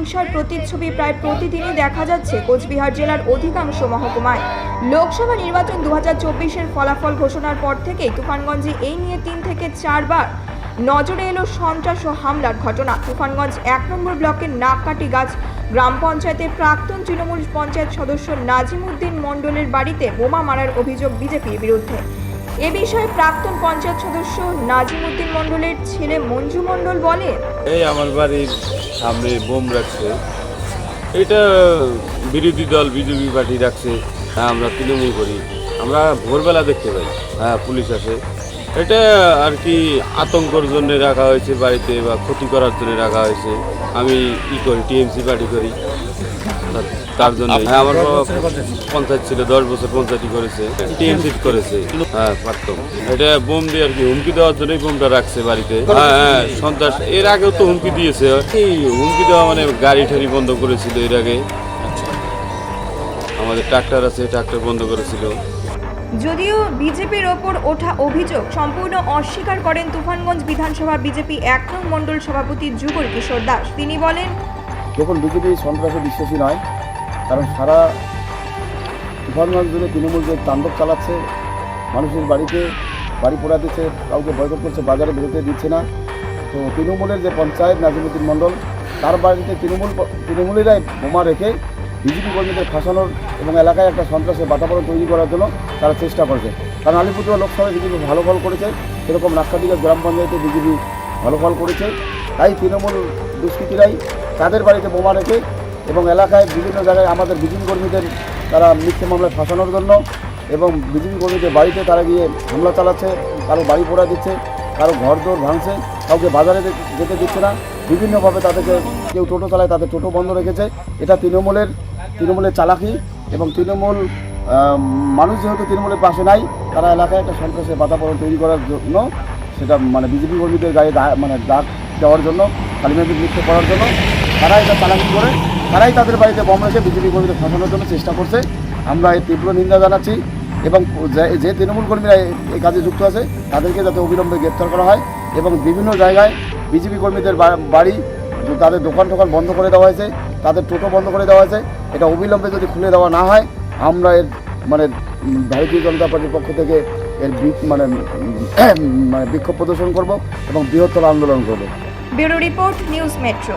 হিংসার প্রতিচ্ছবি প্রায় প্রতিদিনই দেখা যাচ্ছে কোচবিহার জেলার অধিকাংশ মহকুমায়। লোকসভা নির্বাচন 2024-এর ফলাফল ঘোষণার পর থেকেই তুফানগঞ্জে এই নিয়ে 3 থেকে 4 বার নজরে এলো সন্ত্রাস ও হামলার ঘটনা। তুফানগঞ্জ 1 নম্বর ব্লকের নাককাটি গাছ গ্রাম পঞ্চায়েতের প্রাক্তন তৃণমূল পঞ্চায়েত সদস্য নাজিম উদ্দিন মণ্ডলের বাড়িতে বোমা মারার অভিযোগ বিজেপির বিরুদ্ধে। এ বিষয়ে প্রাক্তন পঞ্চায়েত সদস্য নাজিম উদ্দিন মণ্ডলের ছেলে মঞ্জু মণ্ডল বলে, এই আমার বাড়ির সামনে বোম রাখছে, এটা বিরোধী দল বিজেপি পার্টি রাখছে। হ্যাঁ, আমরা তৃণমূল করি, আমরা ভোরবেলা দেখতে পাই। হ্যাঁ, পুলিশ আসে। এটা আর কি আতঙ্কর জন্য রাখা হয়েছে বাড়িতে, বা ক্ষতি করার জন্য রাখা হয়েছে। আমি করি, টিএমসি পার্টি করি, তার জন্য। হ্যাঁ, আমার বাবা পঞ্চায়েত ছিল, 10 বছর পঞ্চায়েতই করেছে, টিএমসি করেছে। হ্যাঁ, পারতাম। এটা বোম দিয়ে আর কি হুমকি দেওয়ার জন্যই বোমটা রাখছে বাড়িতে। হ্যাঁ, সন্ত্রাস। এর আগেও তো হুমকি দিয়েছে। এই হুমকি দেওয়া মানে গাড়ি ঠাড়ি বন্ধ করেছিল এর আগে। আমাদের ট্রাক্টর আছে, ট্রাক্টর বন্ধ করেছিল। যদিও বিজেপির ওপর ওঠা অভিযোগ সম্পূর্ণ অস্বীকার করেন তুফানগঞ্জ বিধানসভা বিজেপি 1 নং মণ্ডল সভাপতি যুগল কিশোর দাস। তিনি বলেন, দেখুন, বিজেপি সন্ত্রাসে বিশ্বাসী নয়, কারণ সারা তুফানগঞ্জ জুড়ে তৃণমূল যে তাণ্ডব চালাচ্ছে, মানুষের বাড়িতে বাড়ি পোড়া দিচ্ছে, কাউকে বয়কট করছে, বাজারে বেরোতে দিচ্ছে না। তো তৃণমূলের যে পঞ্চায়েত নাজিমুদ্দিন মণ্ডল, তার বাড়িতে তৃণমূলেরাই বোমা রেখে বিজেপি কর্মীদের ফাঁসানোর এবং এলাকায় একটা সন্ত্রাসের বাতাবরণ তৈরি করার জন্য তারা চেষ্টা করছে। কারণ আলিপুরদুয়ার লোকসভায় বিজেপি ভালো ফল করেছে, সেরকম নাককাটিগাছ গ্রাম পঞ্চায়েতে বিজেপি ভালো ফল করেছে। তাই তৃণমূল দুষ্কৃতীরাই তাদের বাড়িতে বোমা রেখে এবং এলাকায় বিভিন্ন জায়গায় আমাদের বিজেপি কর্মীদের তারা মিথ্যে মামলায় ফাঁসানোর জন্য এবং বিজেপি কর্মীদের বাড়িতে তারা গিয়ে হামলা চালাচ্ছে, কারো বাড়ি পোড়া দিচ্ছে, কারো ঘরদোর ভাঙছে, কাউকে বাজারে যেতে দিচ্ছে না। বিভিন্নভাবে তাদেরকে, কেউ টোটো চালায়, তাদের টোটো বন্ধ রেখেছে। এটা তৃণমূলের চালাকি এবং তৃণমূল মানুষ যেহেতু তৃণমূলের পাশে নাই, তারা এলাকায় একটা সন্ত্রাসের বাতাবরণ তৈরি করার জন্য, সেটা মানে বিজেপি কর্মীদের গায়ে মানে দাগ দেওয়ার জন্য, কালিমাদের মৃত্যু করার জন্য তারা এটা চালাকি করে, তারাই তাদের বাড়িতে বোম রেখে বিজেপি কর্মীদের ফাঁসানোর জন্য চেষ্টা করছে। আমরা এই তীব্র নিন্দা জানাচ্ছি এবং যে তৃণমূল কর্মীরা এই কাজে যুক্ত আছে তাদেরকে যাতে অবিলম্বে গ্রেপ্তার করা হয় এবং বিভিন্ন জায়গায় বিজেপি কর্মীদের বাড়ি, তাদের দোকান বন্ধ করে দেওয়া হয়েছে, তাদের টোটো বন্ধ করে দেওয়া হয়েছে। এটা অবিলম্বে যদি খুলে দেওয়া না হয়, আমরা এর মানে ভারতীয় জনতা পার্টির পক্ষ থেকে এর বিক্ষোভ প্রদর্শন করব এবং বৃহত্তর আন্দোলন করব। Bureau report, news metro.